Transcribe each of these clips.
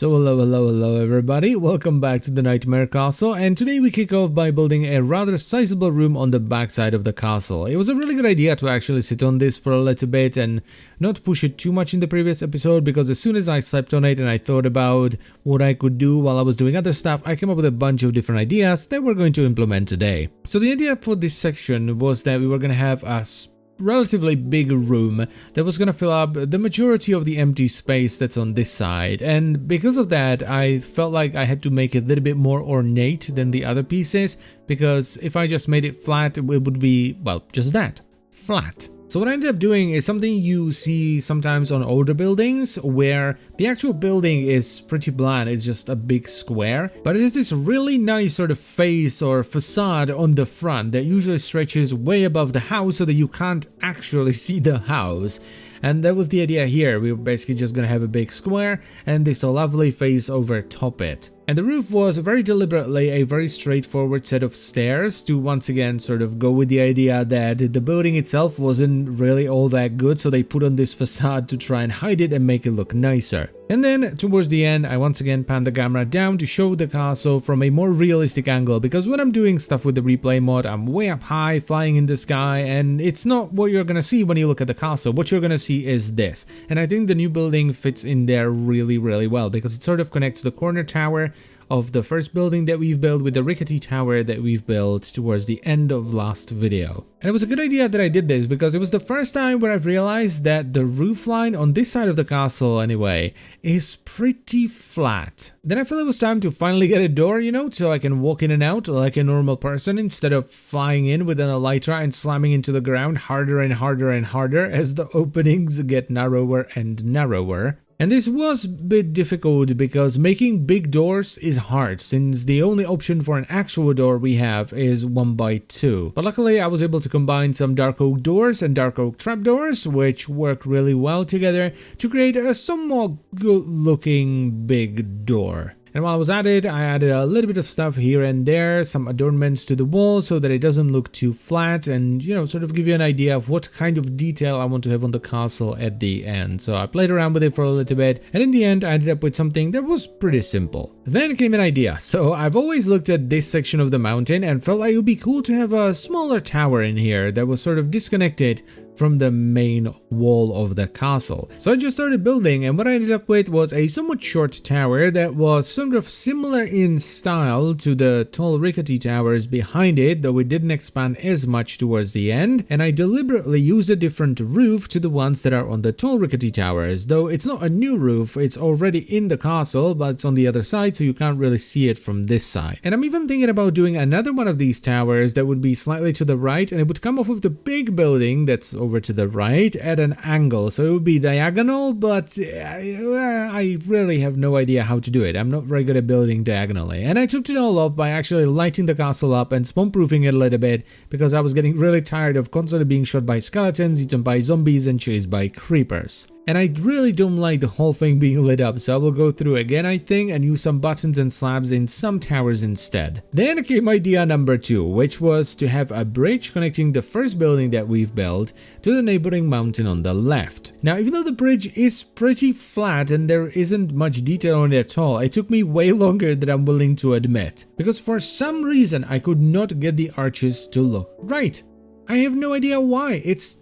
So hello everybody, welcome back to the Nightmare Castle, and today we kick off by building a rather sizable room on the back side of the castle. It was a really good idea to actually sit on this for a little bit and not push it too much in the previous episode, because as soon as I slept on it and I thought about what I could do while I was doing other stuff, I came up with a bunch of different ideas that we're going to implement today. So the idea for this section was that we were going to have a relatively big room that was going to fill up the majority of the empty space that's on this side, and because of that I felt like I had to make it a little bit more ornate than the other pieces, because if I just made it flat it would be, well, just that, flat. So what I ended up doing is something you see sometimes on older buildings, where the actual building is pretty bland, it's just a big square, but it is this really nice sort of face or facade on the front that usually stretches way above the house so that you can't actually see the house. And that was the idea here. We were basically just gonna have a big square and this lovely face over top it. And the roof was very deliberately a very straightforward set of stairs to once again sort of go with the idea that the building itself wasn't really all that good, so they put on this facade to try and hide it and make it look nicer. And then towards the end I once again panned the camera down to show the castle from a more realistic angle, because when I'm doing stuff with the replay mod I'm way up high flying in the sky, and it's not what you're gonna see when you look at the castle. What you're gonna see is this, and I think the new building fits in there really well, because it sort of connects the corner tower of the first building that we've built with the rickety tower that we've built towards the end of last video. And it was a good idea that I did this, because it was the first time where I've realized that the roof line on this side of the castle anyway is pretty flat. Then I felt it was time to finally get a door, you know, so I can walk in and out like a normal person instead of flying in with an elytra and slamming into the ground harder and harder as the openings get narrower and narrower. And this was a bit difficult because making big doors is hard, since the only option for an actual door we have is 1x2. But luckily I was able to combine some dark oak doors and dark oak trapdoors, which work really well together to create a somewhat good looking big door. And while I was at it, I added a little bit of stuff here and there, some adornments to the wall so that it doesn't look too flat, and, you know, sort of give you an idea of what kind of detail I want to have on the castle at the end. So I played around with it for a little bit, and in the end I ended up with something that was pretty simple. Then came an idea. So I've always looked at this section of the mountain and felt like it would be cool to have a smaller tower in here that was sort of disconnected from the main wall of the castle. So I just started building, and what I ended up with was a somewhat short tower that was sort of similar in style to the tall rickety towers behind it, though it didn't expand as much towards the end, and I deliberately used a different roof to the ones that are on the tall rickety towers, though it's not a new roof, it's already in the castle, but it's on the other side so you can't really see it from this side. And I'm even thinking about doing another one of these towers that would be slightly to the right, and it would come off of the big building that's over to the right at an angle, so it would be diagonal, but I really have no idea how to do it. I'm not very good at building diagonally, and I took it all off by actually lighting the castle up and spawn-proofing it a little bit, because I was getting really tired of constantly being shot by skeletons, eaten by zombies, and chased by creepers. And I really don't like the whole thing being lit up, so I will go through again, I think, and use some buttons and slabs in some towers instead. Then came idea number 2, which was to have a bridge connecting the first building that we've built to the neighboring mountain on the left. Now, even though the bridge is pretty flat and there isn't much detail on it at all, it took me way longer than I'm willing to admit, because for some reason I could not get the arches to look right. I have no idea why. It's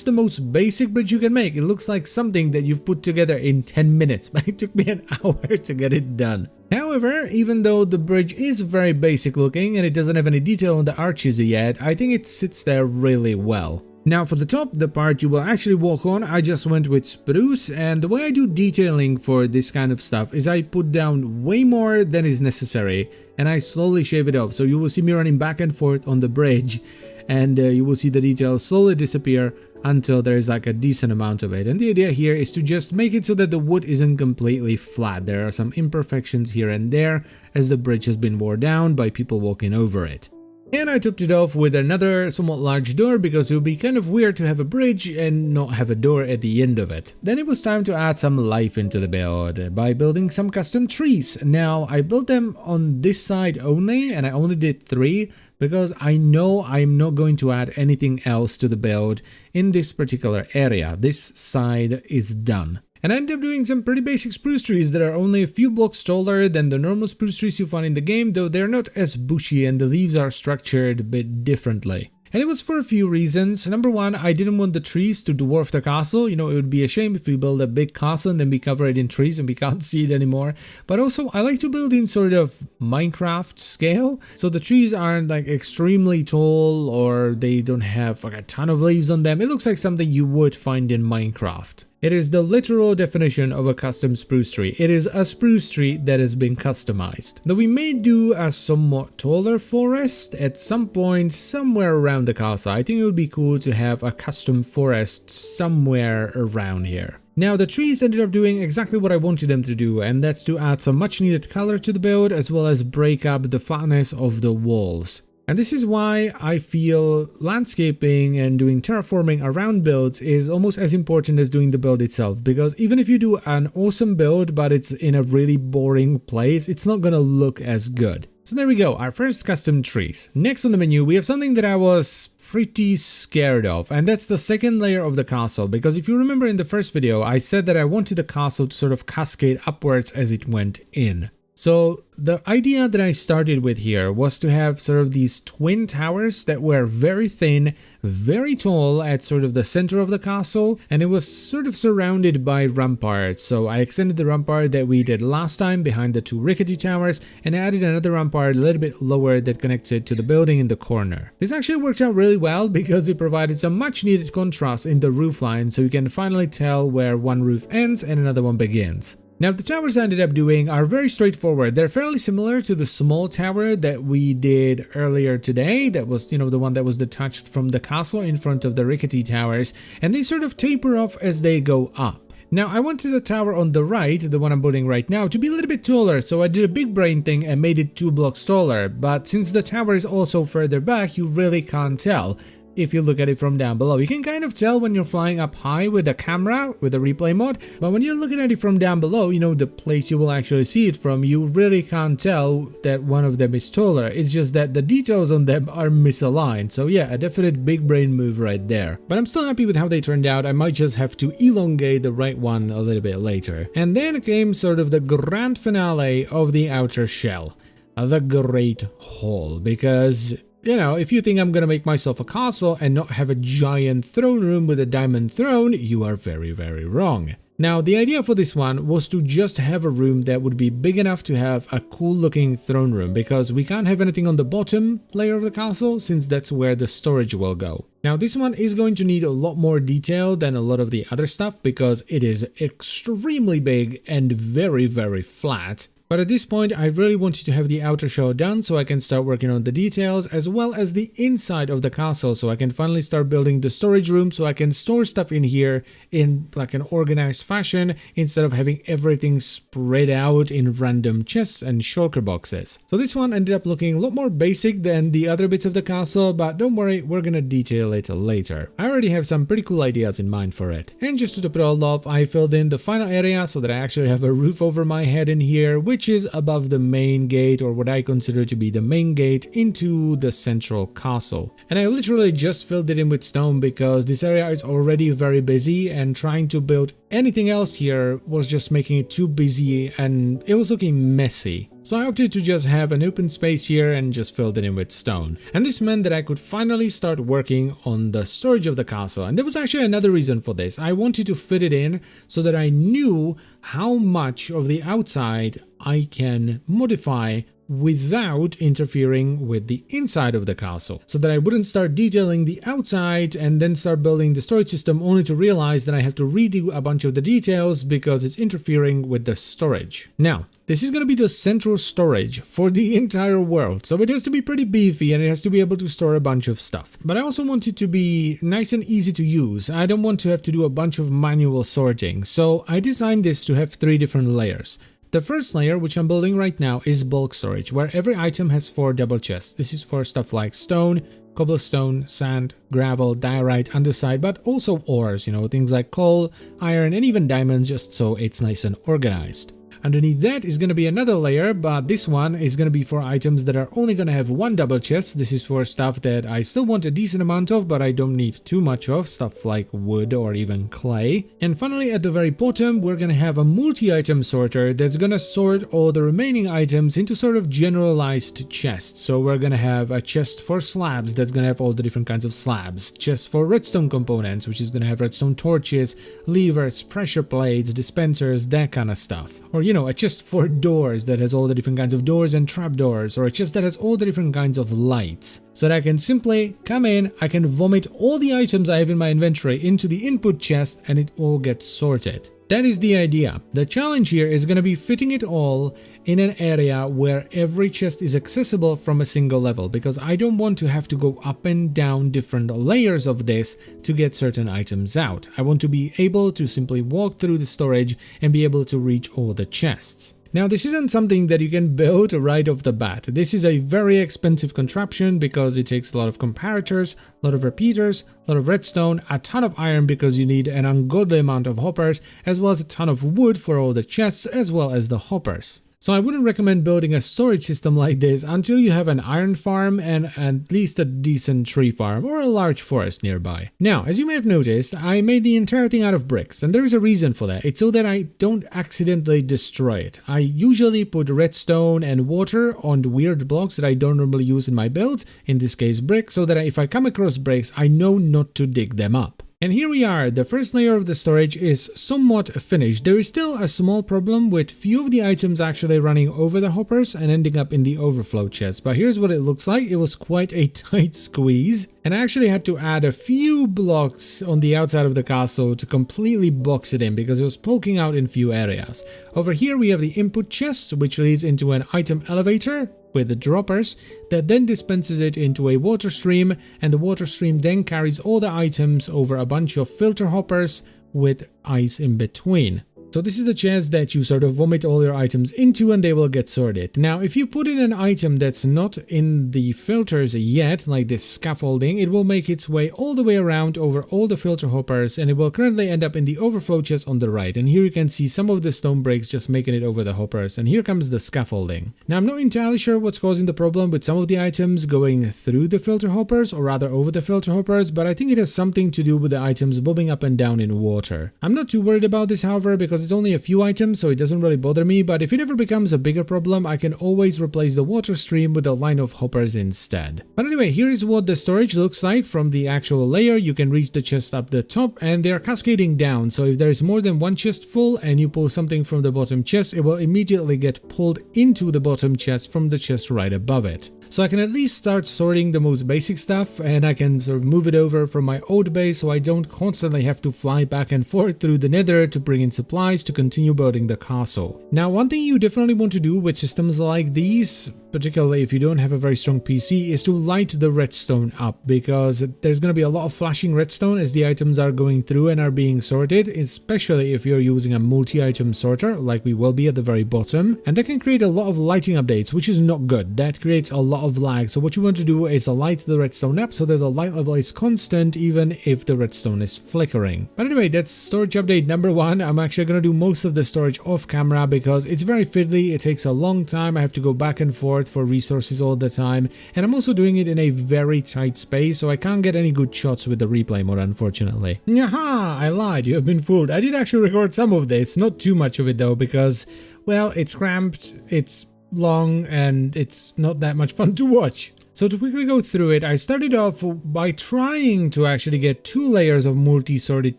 the most basic bridge you can make. It looks like something that you've put together in 10 minutes, but it took me an hour to get it done. However, even though the bridge is very basic looking and it doesn't have any detail on the arches yet, I think it sits there really well. Now for the top, the part you will actually walk on, I just went with spruce, and the way I do detailing for this kind of stuff is I put down way more than is necessary and I slowly shave it off, so you will see me running back and forth on the bridge, and you will see the details slowly disappear until there's like a decent amount of it. And the idea here is to just make it so that the wood isn't completely flat. There are some imperfections here and there as the bridge has been worn down by people walking over it. And I topped it off with another somewhat large door, because it would be kind of weird to have a bridge and not have a door at the end of it. Then it was time to add some life into the build by building some custom trees. Now I built them on this side only, and I only did 3 because I know I'm not going to add anything else to the build in this particular area. This side is done. And I ended up doing some pretty basic spruce trees that are only a few blocks taller than the normal spruce trees you find in the game, though they're not as bushy and the leaves are structured a bit differently. And it was for a few reasons. Number one, I didn't want the trees to dwarf the castle. You know, it would be a shame if we build a big castle and then we cover it in trees and we can't see it anymore. But also, I like to build in sort of Minecraft scale. So the trees aren't like extremely tall or they don't have like a ton of leaves on them. It looks like something you would find in Minecraft. It is the literal definition of a custom spruce tree. It is a spruce tree that has been customized. Though we may do a somewhat taller forest at some point somewhere around the castle. I think it would be cool to have a custom forest somewhere around here. Now the trees ended up doing exactly what I wanted them to do, and that's to add some much needed color to the build as well as break up the flatness of the walls. And this is why I feel landscaping and doing terraforming around builds is almost as important as doing the build itself, because even if you do an awesome build but it's in a really boring place, it's not gonna look as good. So there we go, our first custom trees. Next on the menu, we have something that I was pretty scared of, and that's the second layer of the castle, because if you remember in the first video, I said that I wanted the castle to sort of cascade upwards as it went in. So the idea that I started with here was to have sort of these twin towers that were very thin, very tall at sort of the center of the castle, and it was sort of surrounded by ramparts. So I extended the rampart that we did last time behind the two rickety towers and added another rampart a little bit lower that connected to the building in the corner. This actually worked out really well because it provided some much needed contrast in the roof line, so you can finally tell where one roof ends and another one begins. Now the towers I ended up doing are very straightforward. They're fairly similar to the small tower that we did earlier today. That was, you know, the one that was detached from the castle in front of the rickety towers, and they sort of taper off as they go up. Now I wanted the tower on the right, the one I'm building right now, to be a little bit taller, so I did a big brain thing and made it 2 blocks taller, but since the tower is also further back, you really can't tell. If you look at it from down below, you can kind of tell when you're flying up high with the camera, with the replay mode, but when you're looking at it from down below, you know, the place you will actually see it from, you really can't tell that one of them is taller. It's just that the details on them are misaligned. So yeah, a definite big brain move right there. But I'm still happy with how they turned out. I might just have to elongate the right one a little bit later. And then came sort of the grand finale of the outer shell, the Great Hall, because you know, if you think I'm gonna make myself a castle and not have a giant throne room with a diamond throne, you are very, very wrong. Now, the idea for this one was to just have a room that would be big enough to have a cool looking throne room, because we can't have anything on the bottom layer of the castle since that's where the storage will go. Now, this one is going to need a lot more detail than a lot of the other stuff because it is extremely big and very, very flat. But at this point, I really wanted to have the outer shell done so I can start working on the details as well as the inside of the castle, so I can finally start building the storage room so I can store stuff in here in like an organized fashion instead of having everything spread out in random chests and shulker boxes. So this one ended up looking a lot more basic than the other bits of the castle, but don't worry, we're gonna detail it later. I already have some pretty cool ideas in mind for it. And just to top it all off, I filled in the final area so that I actually have a roof over my head in here, which is above the main gate, or what I consider to be the main gate into the central castle. And I literally just filled it in with stone because this area is already very busy, and trying to build anything else here was just making it too busy and it was looking messy. So I opted to just have an open space here and just filled it in with stone. And this meant that I could finally start working on the storage of the castle. And there was actually another reason for this. I wanted to fit it in so that I knew how much of the outside I can modify without interfering with the inside of the castle, so that I wouldn't start detailing the outside and then start building the storage system only to realize that I have to redo a bunch of the details because it's interfering with the storage. Now, this is going to be the central storage for the entire world, so it has to be pretty beefy and it has to be able to store a bunch of stuff. But I also want it to be nice and easy to use. I don't want to have to do a bunch of manual sorting, so I designed this to have 3 different layers. The first layer, which I'm building right now, is bulk storage, where every item has 4 double chests. This is for stuff like stone, cobblestone, sand, gravel, diorite, andesite, but also ores, you know, things like coal, iron, and even diamonds, just so it's nice and organized. Underneath that is going to be another layer, but this one is going to be for items that are only going to have one double chest. This is for stuff that I still want a decent amount of, but I don't need too much of, stuff like wood or even clay. And finally, at the very bottom, we're going to have a multi-item sorter that's going to sort all the remaining items into sort of generalized chests. So we're going to have a chest for slabs that's going to have all the different kinds of slabs, chest for redstone components, which is going to have redstone torches, levers, pressure plates, dispensers, that kind of stuff. Or, you know, a chest for doors that has all the different kinds of doors and trapdoors, or a chest that has all the different kinds of lights. So that I can simply come in, I can vomit all the items I have in my inventory into the input chest and it all gets sorted. That is the idea. The challenge here is going to be fitting it all in an area where every chest is accessible from a single level, because I don't want to have to go up and down different layers of this to get certain items out. I want to be able to simply walk through the storage and be able to reach all the chests. Now, this isn't something that you can build right off the bat. This is a very expensive contraption because it takes a lot of comparators, a lot of repeaters, a lot of redstone, a ton of iron because you need an ungodly amount of hoppers, as well as a ton of wood for all the chests, as well as the hoppers. So I wouldn't recommend building a storage system like this until you have an iron farm and at least a decent tree farm or a large forest nearby. Now, as you may have noticed, I made the entire thing out of bricks, and there is a reason for that. It's so that I don't accidentally destroy it. I usually put redstone and water on the weird blocks that I don't normally use in my builds, in this case bricks, so that if I come across bricks, I know not to dig them up. And here we are, the first layer of the storage is somewhat finished. There is still a small problem with few of the items actually running over the hoppers and ending up in the overflow chest. But here's what it looks like. It was quite a tight squeeze. And I actually had to add a few blocks on the outside of the castle to completely box it in because it was poking out in few areas. Over here we have the input chest, which leads into an item elevator with the droppers that then dispenses it into a water stream, and the water stream then carries all the items over a bunch of filter hoppers with ice in between. So this is the chest that you sort of vomit all your items into and they will get sorted. Now, if you put in an item that's not in the filters yet, like this scaffolding, it will make its way all the way around over all the filter hoppers and it will currently end up in the overflow chest on the right. And here you can see some of the stone bricks just making it over the hoppers. And here comes the scaffolding. Now, I'm not entirely sure what's causing the problem with some of the items going through the filter hoppers, or rather over the filter hoppers, but I think it has something to do with the items bobbing up and down in water. I'm not too worried about this, however, because it's only a few items, so it doesn't really bother me, but if it ever becomes a bigger problem, I can always replace the water stream with a line of hoppers instead. But anyway, here is what the storage looks like from the actual layer. You can reach the chest up the top and they are cascading down, so if there is more than one chest full and you pull something from the bottom chest, it will immediately get pulled into the bottom chest from the chest right above it. So I can at least start sorting the most basic stuff, and I can sort of move it over from my old base so I don't constantly have to fly back and forth through the nether to bring in supplies to continue building the castle. Now, one thing you definitely want to do with systems like these, particularly if you don't have a very strong PC, is to light the redstone up, because there's going to be a lot of flashing redstone as the items are going through and are being sorted, especially if you're using a multi-item sorter like we will be at the very bottom, and that can create a lot of lighting updates, which is not good. That creates a lot of lag. So what you want to do is light the redstone up so that the light level is constant even if the redstone is flickering. But anyway, that's storage update number 1. I'm actually going to do most of the storage off camera because it's very fiddly. It takes a long time. I have to go back and forth for resources all the time, and I'm also doing it in a very tight space, so I can't get any good shots with the replay mode, unfortunately. Yaha, I lied. You have been fooled. I did actually record some of this, not too much of it though, because, well, it's cramped, it's long, and it's not that much fun to watch. So to quickly go through it, I started off by trying to actually get 2 layers of multi-sorted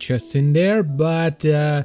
chests in there, but yeah,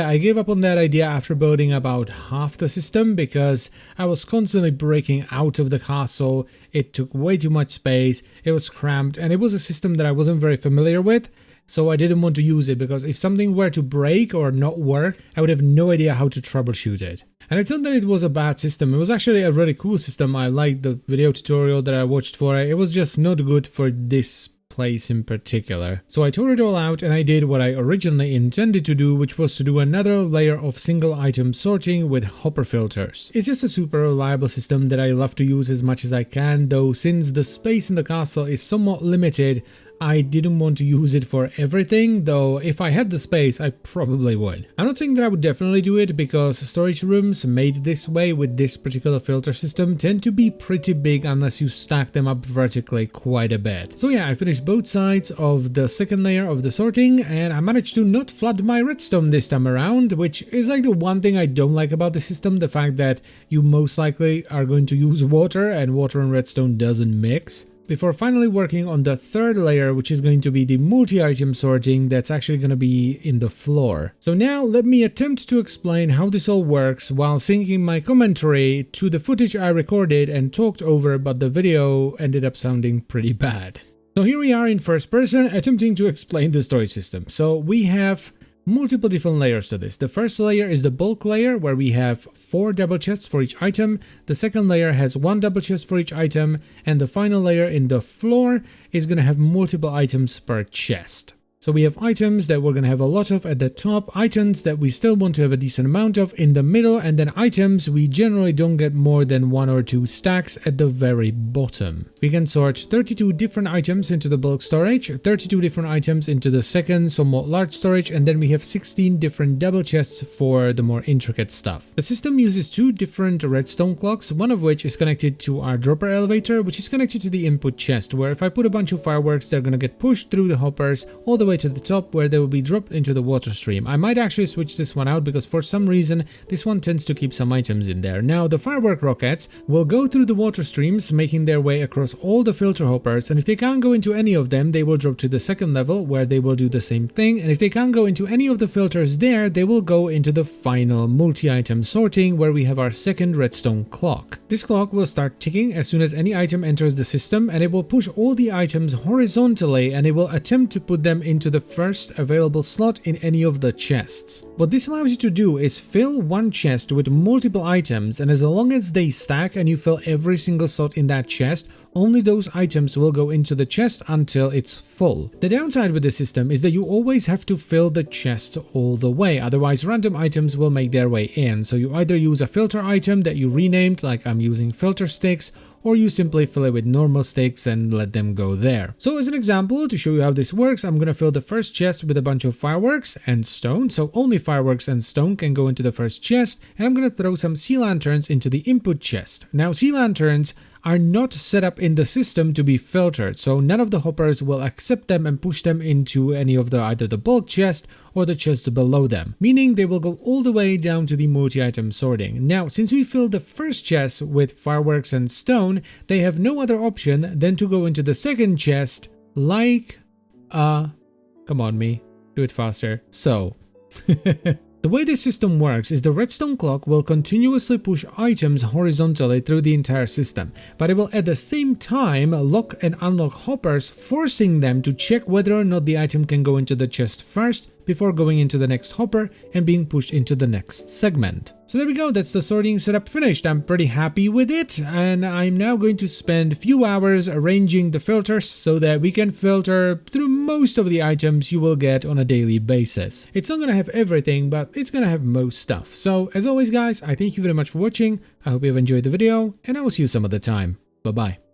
I gave up on that idea after building about half the system because I was constantly breaking out of the castle. It took way too much space, it was cramped, and it was a system that I wasn't very familiar with. So I didn't want to use it because if something were to break or not work, I would have no idea how to troubleshoot it. And it's not that it was a bad system, it was actually a really cool system. I liked the video tutorial that I watched for it. It was just not good for this place in particular. So I tore it all out and I did what I originally intended to do, which was to do another layer of single item sorting with hopper filters. It's just a super reliable system that I love to use as much as I can, though since the space in the castle is somewhat limited, I didn't want to use it for everything, though if I had the space, I probably would. I'm not saying that I would definitely do it because storage rooms made this way with this particular filter system tend to be pretty big unless you stack them up vertically quite a bit. So yeah, I finished both sides of the second layer of the sorting and I managed to not flood my redstone this time around, which is like the one thing I don't like about the system, the fact that you most likely are going to use water and water and redstone doesn't mix. Before finally working on the third layer, which is going to be the multi-item sorting that's actually going to be in the floor. So now let me attempt to explain how this all works while syncing my commentary to the footage I recorded and talked over, but the video ended up sounding pretty bad. So here we are in first person attempting to explain the storage system. So we have multiple different layers to this. The first layer is the bulk layer where we have 4 double chests for each item. The second layer has 1 double chest for each item. And the final layer in the floor is going to have multiple items per chest. So we have items that we're going to have a lot of at the top, items that we still want to have a decent amount of in the middle, and then items we generally don't get more than 1 or 2 stacks at the very bottom. We can sort 32 different items into the bulk storage, 32 different items into the second, somewhat large storage, and then we have 16 different double chests for the more intricate stuff. The system uses 2 different redstone clocks, one of which is connected to our dropper elevator, which is connected to the input chest, where if I put a bunch of fireworks, they're going to get pushed through the hoppers all the way to the top where they will be dropped into the water stream. I might actually switch this one out because for some reason this one tends to keep some items in there. Now the firework rockets will go through the water streams, making their way across all the filter hoppers, and if they can't go into any of them, they will drop to the second level where they will do the same thing, and if they can't go into any of the filters there, they will go into the final multi-item sorting where we have our second redstone clock. This clock will start ticking as soon as any item enters the system, and it will push all the items horizontally and it will attempt to put them into the first available slot in any of the chests. What this allows you to do is fill one chest with multiple items, and as long as they stack and you fill every single slot in that chest, only those items will go into the chest until it's full. The downside with the system is that you always have to fill the chest all the way, otherwise random items will make their way in. So you either use a filter item that you renamed, like I'm using filter sticks, or you simply fill it with normal sticks and let them go there. So as an example, to show you how this works, I'm gonna fill the first chest with a bunch of fireworks and stone, so only fireworks and stone can go into the first chest, and I'm gonna throw some sea lanterns into the input chest. Now sea lanterns are not set up in the system to be filtered, so none of the hoppers will accept them and push them into any of the either the bulk chest or the chest below them, meaning they will go all the way down to the multi-item sorting. Now, since we filled the first chest with fireworks and stone, they have no other option than to go into the second chest like, come on me, do it faster, so. The way this system works is the redstone clock will continuously push items horizontally through the entire system, but it will at the same time lock and unlock hoppers, forcing them to check whether or not the item can go into the chest first before going into the next hopper and being pushed into the next segment. So there we go, that's the sorting setup finished. I'm pretty happy with it, and I'm now going to spend a few hours arranging the filters so that we can filter through most of the items you will get on a daily basis. It's not gonna have everything, but it's gonna have most stuff. So as always guys, I thank you very much for watching, I hope you have enjoyed the video, and I will see you some other time. Bye bye.